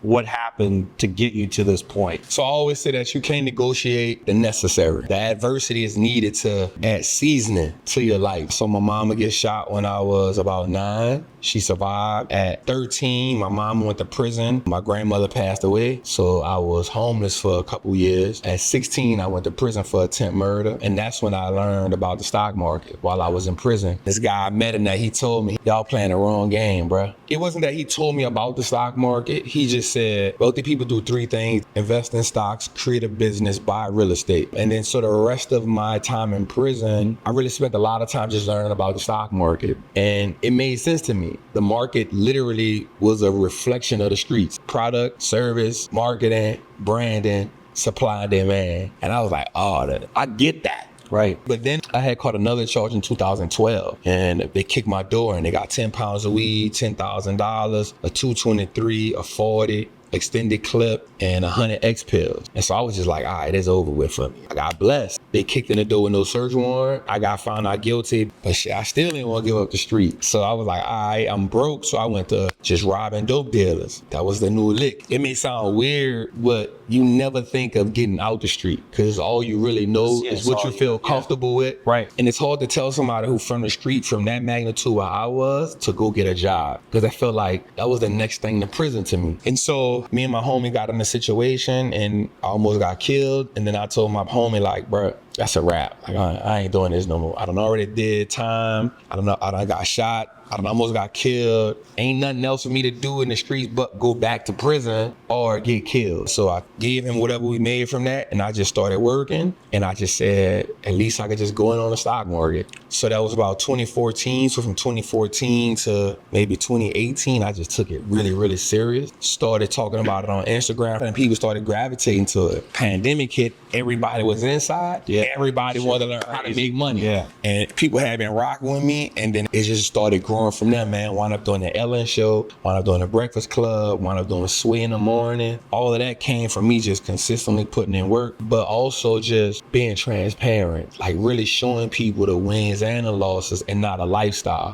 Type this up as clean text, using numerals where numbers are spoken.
what happened to get you to this point? So I always say that you can't negotiate the necessary. The adversity is needed to add seasoning to your life. So my mama get shot when I was about 9. She survived. At 13, my mom went to prison. My grandmother passed away, so I was homeless for a couple years. At 16, I went to prison for attempt murder, and that's when I learned about the stock market while I was in prison. This guy I met in that, he told me, y'all playing the wrong game, bruh. It wasn't that he told me about the stock market. He just said, wealthy people do 3 things: invest in stocks, create a business, buy real estate. And then so the rest of my time in prison, I really spent a lot of time just learning about the stock market. And it made sense to me. The market literally was a reflection of the streets. Product, service, marketing, branding, supply and demand. And I was like, oh, I get that. Right. But then I had caught another charge in 2012, and they kicked my door and they got 10 pounds of weed, $10,000, a 223, a 40, extended clip, and 100 X pills. And so I was just like, all right, it's over with for me. I got blessed. They kicked in the door with no search warrant. I got found out guilty, but shit, I still didn't want to give up the street. So I was like, all right, I'm broke. So I went to just robbing dope dealers. That was the new lick. It may sound weird, but you never think of getting out the street because all you really know is what you feel comfortable with. Right. And it's hard to tell somebody who from the street, from that magnitude where I was, to go get a job, because I felt like that was the next thing to prison to me. And so me and my homie got in a situation and I almost got killed. And then I told my homie, like, bro, that's a wrap. Like, I ain't doing this no more. I done already did time. I done got shot. I done almost got killed. Ain't nothing else for me to do in the streets but go back to prison or get killed. So I gave him whatever we made from that, and I just started working. And I just said, at least I could just go in on the stock market. So that was about 2014. So from 2014 to maybe 2018, I just took it really, really serious. Started talking about it on Instagram, and people started gravitating to it. Pandemic hit, everybody was inside. Yeah. Everybody wanted to learn how to make money. Yeah. And people had been rocking with me, and then it just started growing from there, man. Wound up doing the Ellen show, wound up doing the Breakfast Club, wound up doing Sway in the Morning. All of that came from me just consistently putting in work, but also just being transparent, like really showing people the wins and the losses and not a lifestyle.